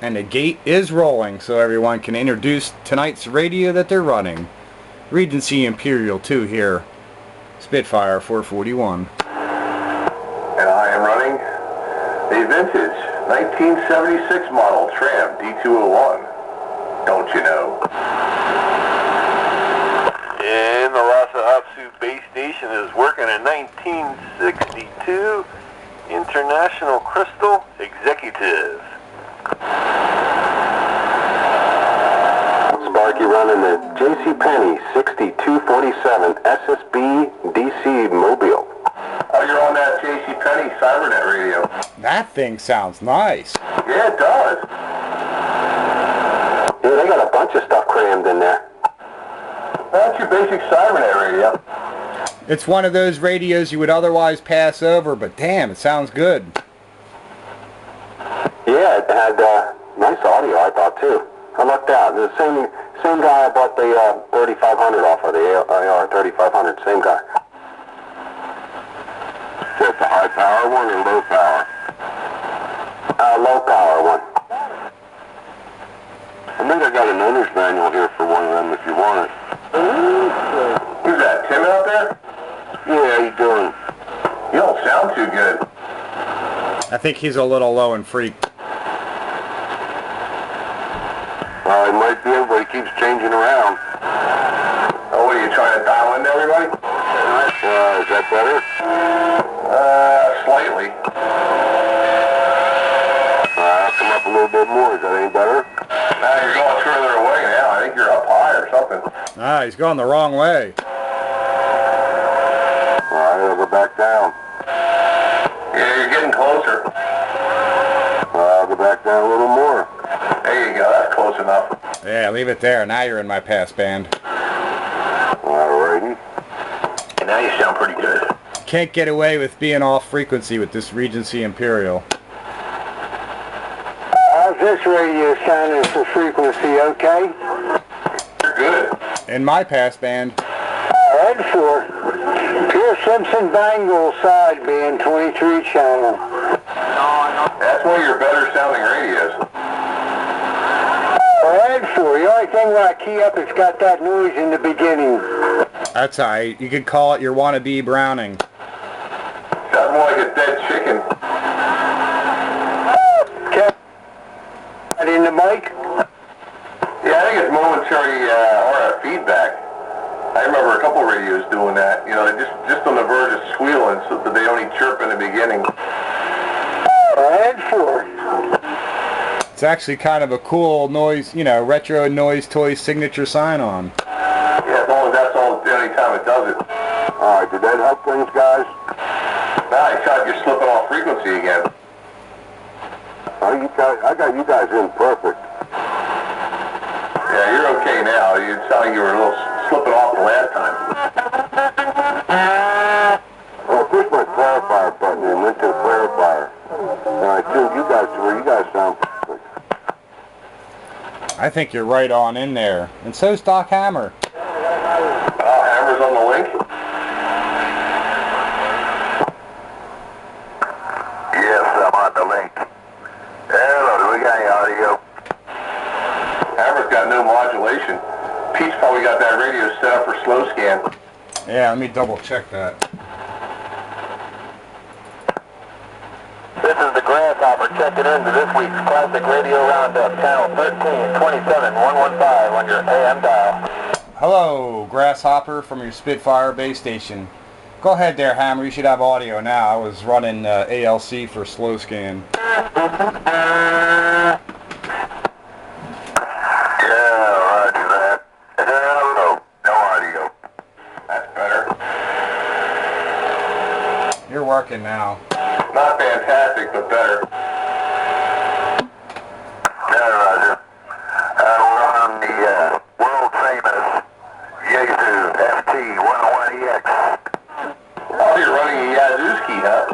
And the gate is rolling, so everyone can introduce tonight's radio that they're running. Regency Imperial II here. Spitfire 441. And I am running a vintage 1976 model Tram D201. Don't you know? And the Lhasa Apsu base station is working in 1962 International Crystal Executive. Sparky running the JCPenney 6247 SSB DC Mobile. Oh, you're on that JCPenney Cybernet radio. That thing sounds nice. Yeah, it does. Yeah, they got a bunch of stuff crammed in there. That's your basic Cybernet radio. It's one of those radios you would otherwise pass over, but damn, it sounds good. Yeah, it had nice audio, I thought, too. I lucked out. The same guy I bought the 3500 off of, the AR 3500, same guy. Is that the high power one or low power? Low power one. I think I got an owner's manual here for one of them if you want it. Who's that, Tim out there? Yeah, how you doing? You don't sound too good. I think he's a little low and freaked. It might be. Everybody keeps changing around. Oh, what are you trying to dial in to everybody? Is that better? Slightly. I'll come up a little bit more. Is that any better? You're going further away now. I think you're up high or something. Ah, he's going the wrong way. Alright, I'll go back down. Yeah, you're getting closer. I'll go back down a little more. There you go, that's close enough. Yeah, leave it there. Now you're in my pass band. Alrighty. And now you sound pretty good. Can't get away with being off frequency with this Regency Imperial. How's this radio sounding for frequency, okay? You're good. In my pass band. Red 4. Pierce Simpson Bangle sideband 23 channel. That's one of your better sounding radios. Red 4. The only thing when I key up, it's got that noise in the beginning. That's alright. You could call it your wannabe Browning. Sounds more like a dead chicken. That in the mic? Yeah, I think it's momentary RF feedback. I remember a couple radios doing that. You know, they're just on the verge of squealing so that they only chirp in the beginning. Red 4. It's actually kind of a cool noise, you know, retro noise toy signature sign-on. Yeah, as long as that's all the only time it does it. Alright, did that help things, guys? Nah, I thought you're slipping off frequency again. Oh, I got you guys in perfect. Yeah, you're okay now. You sound like you were a little slipping off the last time. Well, I pushed my clarifier button and went to the clarifier. And I tuned you guys to where you guys sound perfect. I think you're right on in there. And so's Doc Hammer. Oh, Hammer's on the link? Yes, I'm on the link. Hello, do we got any audio? Hammer's got no modulation. Pete's probably got that radio set up for slow scan. Yeah, let me double check that. This is the Grasshopper checking into this week's Classic Radio Roundup, channel 13-27115 on your AM dial. Hello, Grasshopper from your Spitfire base station. Go ahead there, Hammer. You should have audio now. I was running ALC for slow scan. Yeah, roger that. Hello, no audio. That's better. You're working now. Not fantastic, but better. Yeah, roger. We're on the world famous Yaesu FT101EX. Oh, you're running a Yazooski, huh?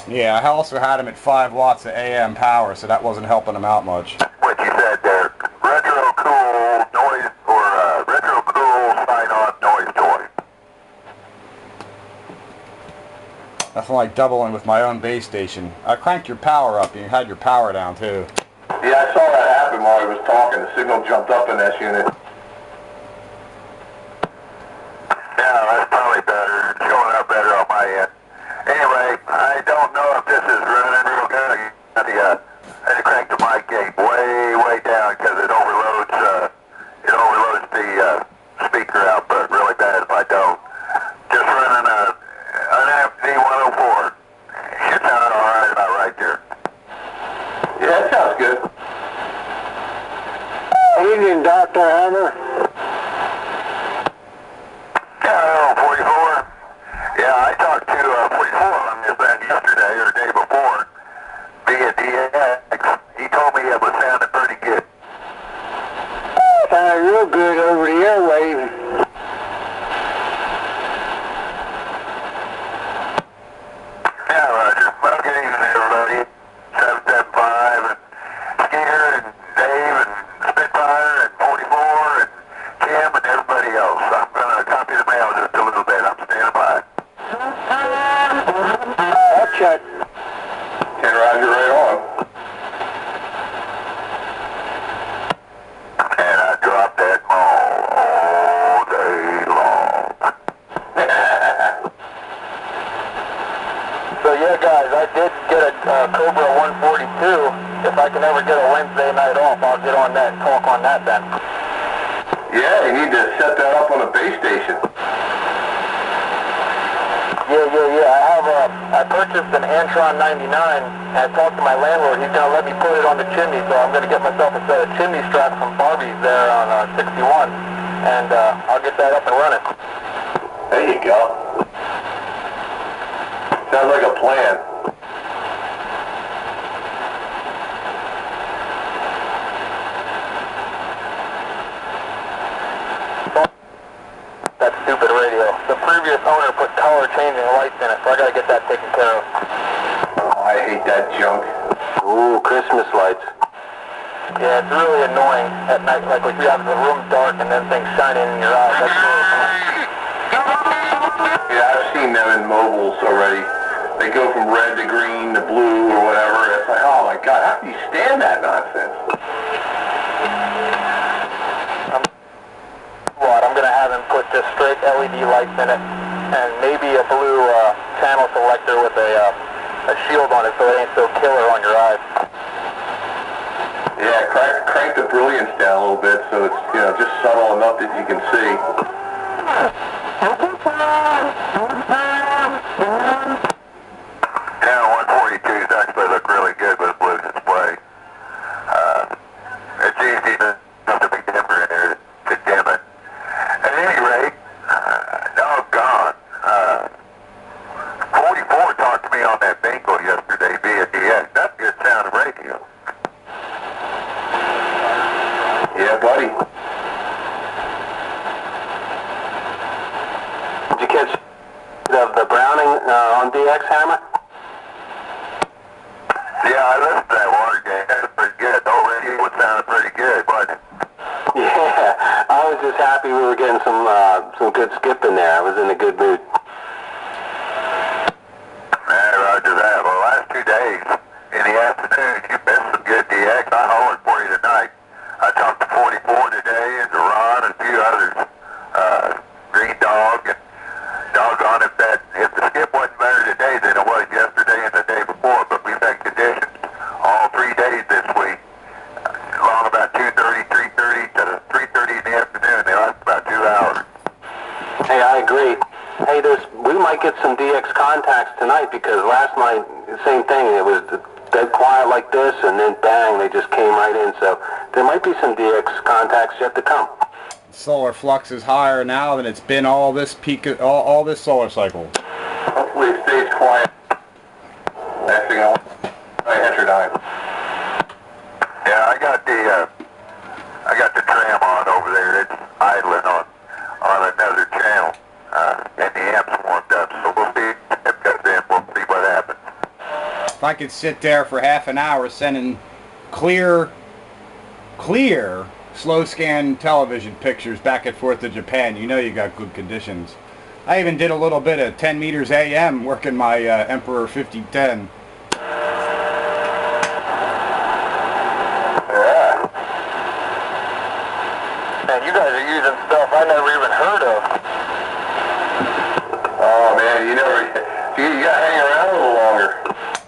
Yeah, I also had him at 5 watts of AM power, so that wasn't helping him out much. What you said there, retro cool noise, or retro cool sign-on noise toy. A nothing like doubling with my own base station. I cranked your power up and you had your power down too. Yeah, I saw that happen while I was talking. The signal jumped up in this unit. Yeah, that's probably better. It's showing up better on my end. Anyway, I don't know if this is running real good. I had to crank the mic gate way down because it overloads the speaker output really bad if I don't. Just running an FD104. Should sound alright about right there. Yeah, that sounds good. Evening, Dr. Hammer. Yeah, 44. Yeah, I talked to 44 on this thing yesterday or the day before via DX. He told me it was sounding pretty good. Sounded real good over the airwaves. Yeah, Roger. Well, good evening, everybody. 775 and Skeeter and Dave and Spitfire and 44 and Kim and everybody else. I'm going to copy the mail just a little bit. I'm standing by. I'll check. 10 Roger, right on. And I dropped that all day long. So yeah, guys, I did get a Cobra 142. If I can ever get a Wednesday night off, I'll get on that and talk on that then. Yeah, you need to set that up on a base station. Yeah. I purchased an Antron 99, and I talked to my landlord. He's going to let me put it on the chimney, so I'm going to get myself a set of chimney straps from Barbie's there on 61, and I'll get that up and running. There you go. Sounds like a plan. That stupid radio. The previous owner put color changing lights in it, so I got to get that taken care of. Oh, I hate that junk. Ooh, Christmas lights. Yeah, it's really annoying at night, like when you have the room dark and then things shining in your eyes. That's really annoying. Yeah, I've seen them in mobiles already. They go from red to green to blue or whatever. It's like, oh my God, how can you stand that nonsense? I'm going to have him put just straight LED lights in it and maybe a blue channel selector with a shield on it so it ain't so killer on your eyes. Yeah, crank the brilliance down a little bit so it's, you know, just subtle enough that you can see. Yeah, 142s actually look really good with blue display. It's easy to be dimmer in there to dim it. At any rate, doggone, 44 talked to me on that bingo yesterday via DX. That's good sound of radio. Yeah, buddy. Did you catch the Browning on DX Hammer? Yeah, I listened to that water game. That's pretty good. The whole radio was sounding pretty good, wasn't it? Yeah, I was just happy we were getting some good skip in there. I was in a good mood. Man, roger that. Well, the last 2 days in the afternoon, you missed some good DX. I hollered for you tonight. I talked to 44 today and to Ron and a few others. Green Dog and doggone if the skip wasn't better today than it was yesterday and the day before, but we've had conditions all 3 days this week. Along about 2:30, 3:30 to 3:30 in the afternoon. They last about 2 hours. Hey, I agree. Hey, we might get some DX contacts tonight because last night, the same thing. It was dead quiet like this, and then bang, they just came right in. So there might be some DX contacts yet to come. Solar flux is higher now than it's been all this all this solar cycle. Hopefully it stays quiet. Next thing I heterodyne. Yeah, I got the tram on over there. It's idling on another channel, and the amp's warmed up. So we'll see if it gets in. We'll see what happens. If I could sit there for half an hour sending clear slow scan television pictures back and forth to Japan, you know you got good conditions. I even did a little bit of 10 meters AM working my Emperor 5010. Yeah. Man, you guys are using stuff I never even heard of. Oh man, you gotta hang around a little longer.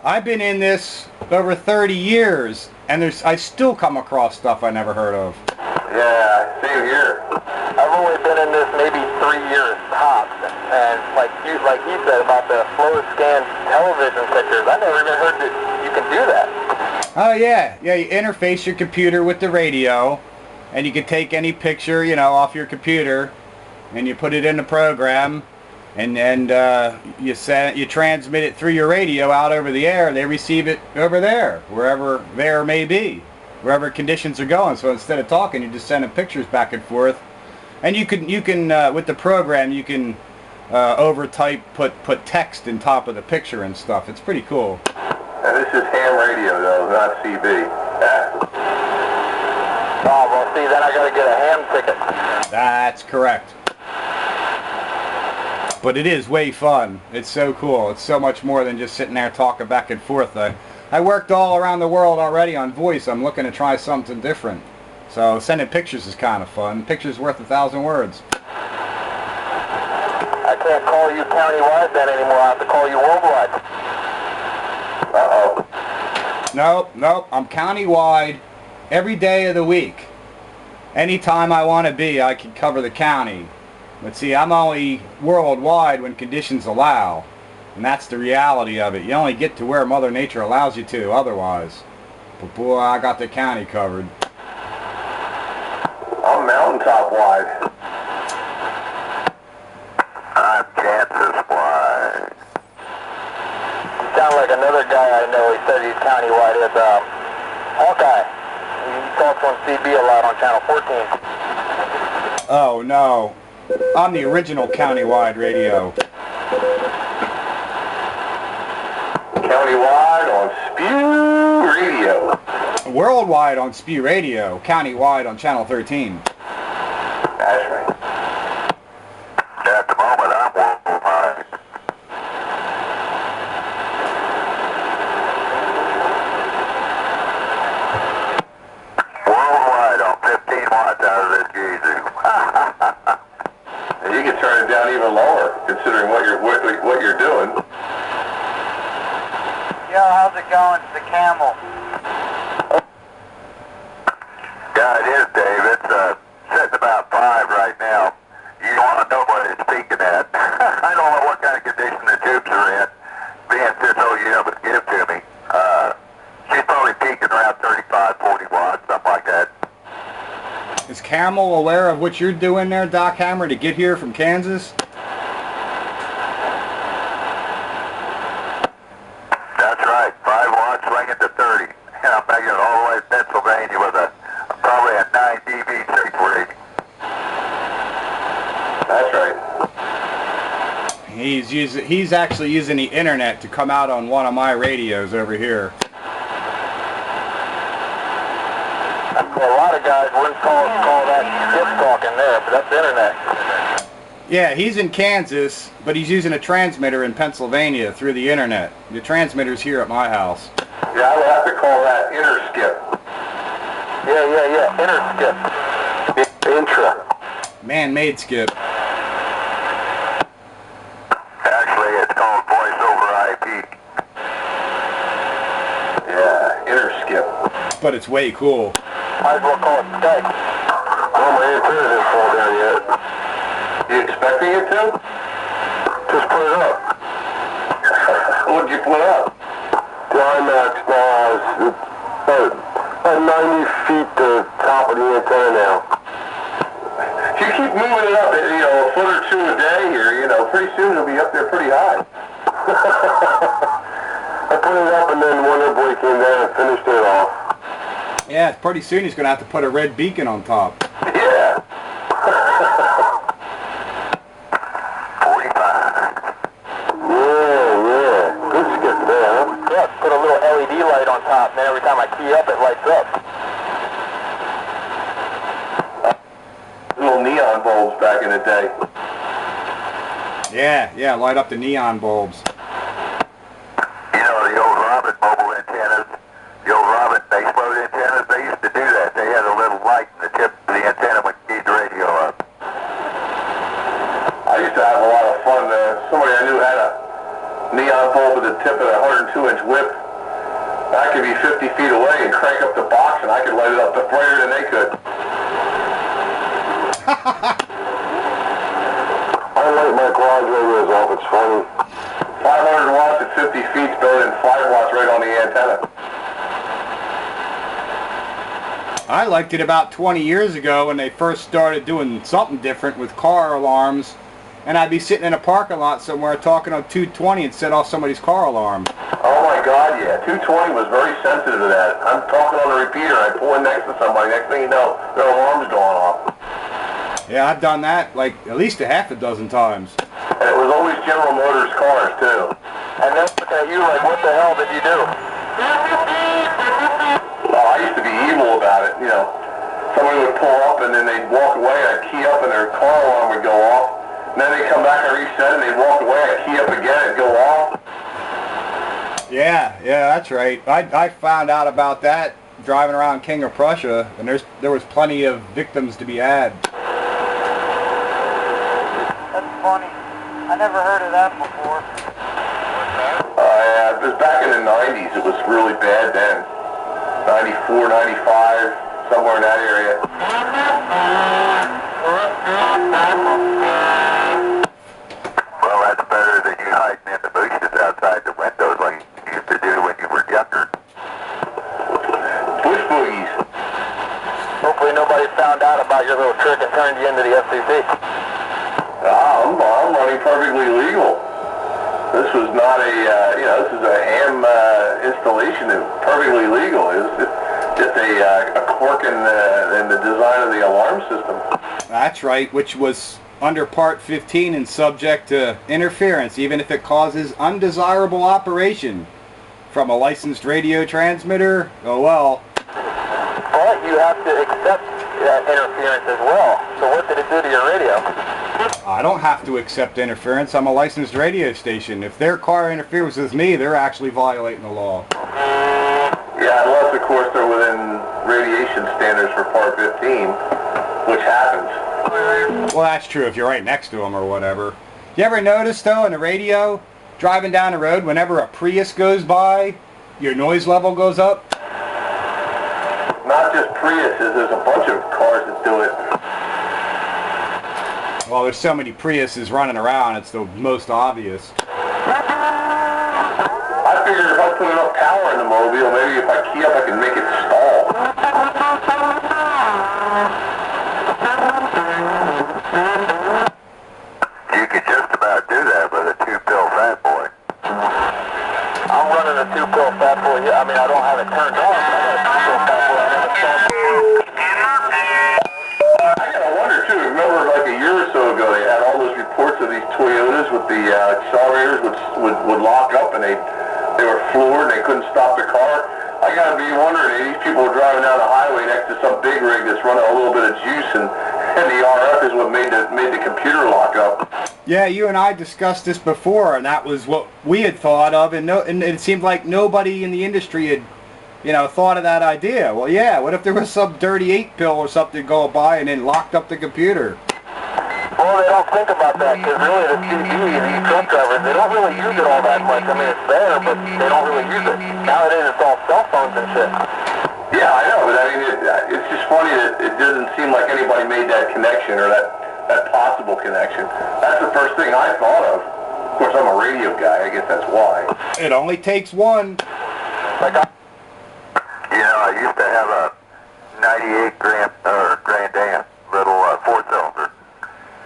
I've been in this over 30 years, and I still come across stuff I never heard of. Yeah, same here. I've only been in this maybe 3 years tops, and like he said about the flow scan television pictures, I never even heard that you can do that. Oh yeah, you interface your computer with the radio, and you can take any picture, off your computer, and you put it in the program, and you transmit it through your radio out over the air. They receive it over there, wherever there may be, wherever conditions are going. So instead of talking, you're just sending pictures back and forth, and you can with the program you can overtype, put text in top of the picture and stuff. It's pretty cool. And this is ham radio though, not CB. Oh well, see, then I gotta get a ham ticket. That's correct. But it is way fun. It's so cool. It's so much more than just sitting there talking back and forth. I worked all around the world already on voice. I'm looking to try something different. So sending pictures is kind of fun. Pictures worth 1,000 words. I can't call you countywide then anymore. I have to call you worldwide. Uh-oh. Nope. I'm countywide every day of the week. Anytime I want to be, I can cover the county. But see, I'm only worldwide when conditions allow. And that's the reality of it. You only get to where Mother Nature allows you to otherwise. But boy, I got the county covered. I'm mountaintop wide. I'm Kansas wide. You sound like another guy I know. He says he's countywide. It's Hawkeye. He talks on CB a lot on Channel 14. Oh no. I'm the original countywide radio. Countywide on Spew Radio. Worldwide on Spew Radio. Countywide on Channel 13. That's right. At the moment, I'm worldwide. Worldwide on 15 watts out of this geezer. And you can turn it down even lower, considering what you're doing. Yo, how's it going? It's the Camel. Yeah, it is, Dave. It's sitting about 5 right now. You want to know what it's peaking at. I don't know what kind of condition the tubes are in, being this old you would give to me. She's probably peaking around 35, 40 watts, something like that. Is Camel aware of what you're doing there, Doc Hammer, to get here from Kansas? That's right. 5 watts swinging to 30. And I'm making it all the way to Pennsylvania with probably a 9 dB safe rating. That's right. He's actually using the internet to come out on one of my radios over here. A lot of guys wouldn't call that shit talking there, but that's internet. Yeah, he's in Kansas, but he's using a transmitter in Pennsylvania through the internet. The transmitter's here at my house. Yeah, I would have to call that interskip. Yeah. Interskip. Intra. Man-made skip. Actually, it's called voice over IP. Yeah, interskip. But it's way cool. Might as well call it Skype. Oh, my antenna didn't fall down yet. You expecting it to? Just put it up. What'd you put up? The IMAX now is about 90 feet to the top of the antenna now. If you keep moving it up, a foot or two a day here, pretty soon it'll be up there pretty high. I put it up and then Wonder Boy came down and finished it off. Yeah, pretty soon he's going to have to put a red beacon on top. Yeah. 45. Yeah. Good skip there, huh? Yeah, put a little LED light on top, and then every time I key up, it lights up. Little neon bulbs back in the day. Yeah, light up the neon bulbs. You know, the old Robin mobile antennas, the old Robin base mode antennas, they used to do that. They had a little light in the tip of the antenna when you keyed the radio up. I used to have a lot of fun. Somebody I knew had a neon bulb at the tip of a 102-inch whip. I could be 50 feet away and crank up the box, and I could light it up brighter than they could. I light my garage radios off, it's funny. 500 watts at 50 feet is better than 5 watts right on the antenna. I liked it about 20 years ago when they first started doing something different with car alarms, and I'd be sitting in a parking lot somewhere talking on 220 and set off somebody's car alarm. Oh my God, yeah. 220 was very sensitive to that. I'm talking on the repeater, I pull in next to somebody, next thing you know, their alarm's going off. Yeah, I've done that like at least a half a dozen times. And it was always General Motors cars, too. And then look at you like, what the hell did you do? Oh, I used to be evil about it, you know. Somebody would pull up and then they'd walk away, I'd key up and their car alarm would go off. And then they'd come back and reset and they'd walk away, I'd key up again, it'd go off. Yeah, that's right. I found out about that driving around King of Prussia, and there was plenty of victims to be had. That's funny. I never heard of that before. Yeah, it was back in the 90s, it was really bad then. 94, 95, somewhere in that area. Well, that's better than you hiding in the bushes outside the windows like you used to do when you were younger. Bush boogies. Hopefully nobody found out about your little trick and turned you into the FCC. I'm running perfectly legal. This was not a, this is a ham installation. It's perfectly legal. It's just a quirk in the design of the alarm system. That's right, which was under Part 15 and subject to interference, even if it causes undesirable operation from a licensed radio transmitter. Oh well. But you have to accept that interference as well. So what did it do to your radio? I don't have to accept interference. I'm a licensed radio station. If their car interferes with me, they're actually violating the law. Yeah, unless of course they're within radiation standards for Part 15, which happens. Well, that's true if you're right next to them or whatever. You ever notice, though, on the radio, driving down the road, whenever a Prius goes by, your noise level goes up? Not just Priuses, there's a bunch of cars that do it. Well, there's so many Priuses running around, it's the most obvious. I figured if I put enough power in the mobile, maybe if I key up I can make it stall. You could just about do that with a 2-pill fat boy. I'm running a 2-pill fat boy. Yeah, I mean, I don't have it turned on, but I got a 2-pill fat boy. I gotta wonder too, remember like a year or so ago they had all those reports of these Toyotas with the accelerators would lock up and they were floored and they couldn't stop the car. I gotta be wondering, these people are driving down the highway next to some big rig that's running a little bit of juice and the RF is what made the computer lock up. Yeah, you and I discussed this before, and that was what we had thought of, and it seemed like nobody in the industry had, thought of that idea. Well, yeah, what if there was some dirty 8-pill or something going by and then locked up the computer? Well, they don't think about that, because really the CD and these truck drivers, they don't really use it all that much. I mean, it's there, but they don't really use it. Nowadays, it's all cell phones and shit. Yeah, I know, but I mean, it's just funny that it doesn't seem like anybody made that connection or that possible connection. That's the first thing I thought of. Of course, I'm a radio guy. I guess that's why. It only takes one. I used to have a 98 Grand Am little 4-cylinder,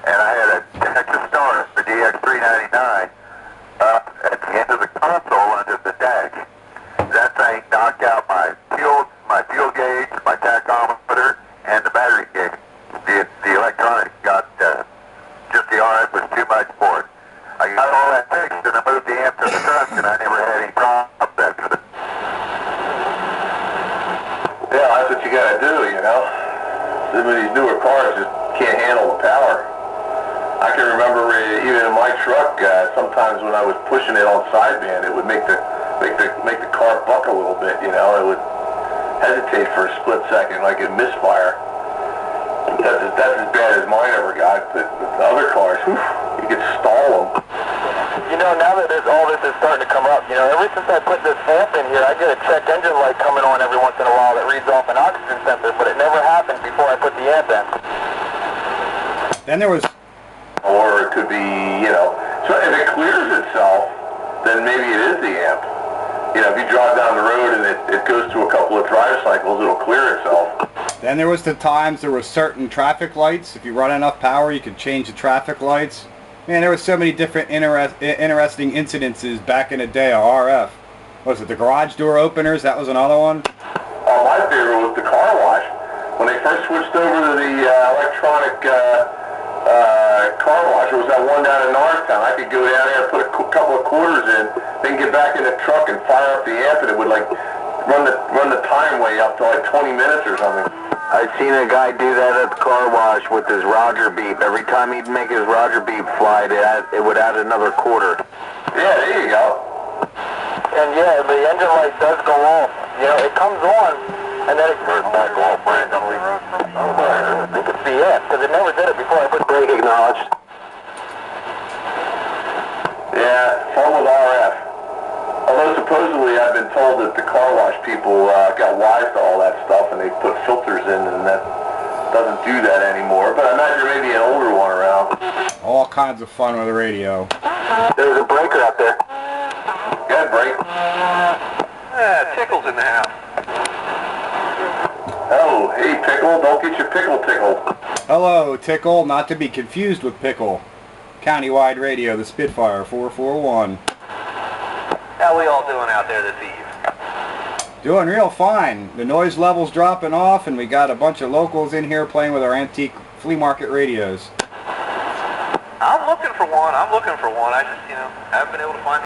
and I had a Texas Star, the DX399, up at the end of the console under the dash. That thing knocked out my fuel gauge, my tachometer, and the battery gauge. The electronics got just the RF was too much for it. I got all that fixed and I moved the amp to the truck, and I never had any problems after that. Yeah, that's what you gotta do, Some of these newer cars just can't handle the power. I can remember even in my truck, sometimes when I was pushing it on sideband, it would make the car buck a little bit. You know, it would hesitate for a split second, like it misfire. That's as bad as mine ever got. But the other cars, whew, you could stall them. You know, now that all this is starting to come up, you know, ever since I put this amp in here, I get a check engine light coming on every once in a while that reads off an oxygen sensor, but it never happened before I put the amp in. Then there was... Or it could be, you know, so if it clears itself, then maybe it is the amp. You know, if you drive down the road and it goes through a couple of drive cycles, it'll clear itself. Then there was the times there were certain traffic lights. If you run enough power, you could change the traffic lights. Man, there were so many different interesting incidences back in the day of RF. What was it, the garage door openers? That was another one? Oh, my favorite was the car wash. When they first switched over to the electronic car wash, it was that one down in Norristown. I could go down there and put a couple of quarters in, then get back in the truck and fire up the amp, and it would like run the time way up to like 20 minutes or something. I've seen a guy do that at the car wash with his Roger beep. Every time he'd make his Roger beep fly, it would add another quarter. Yeah, there you go. And yeah, the engine light does go off. You know, it comes on, and then it goes back off randomly. I think it's the amp, because it never did it before I put brake acknowledged. Yeah, fun with RF. Although supposedly I've been told that the car wash people got wise to all that stuff and they put filters in, and that doesn't do that anymore. But I imagine maybe an older one around. All kinds of fun with the radio. There's a breaker out there. Got a break. Tickle's in the house. Oh, hey Pickle, don't get your pickle tickled. Hello, Tickle, not to be confused with Pickle. Countywide Radio, the Spitfire 441. How we all doing out there this eve? Doing real fine. The noise level's dropping off, and we got a bunch of locals in here playing with our antique flea market radios. I'm looking for one. I just, haven't been able to find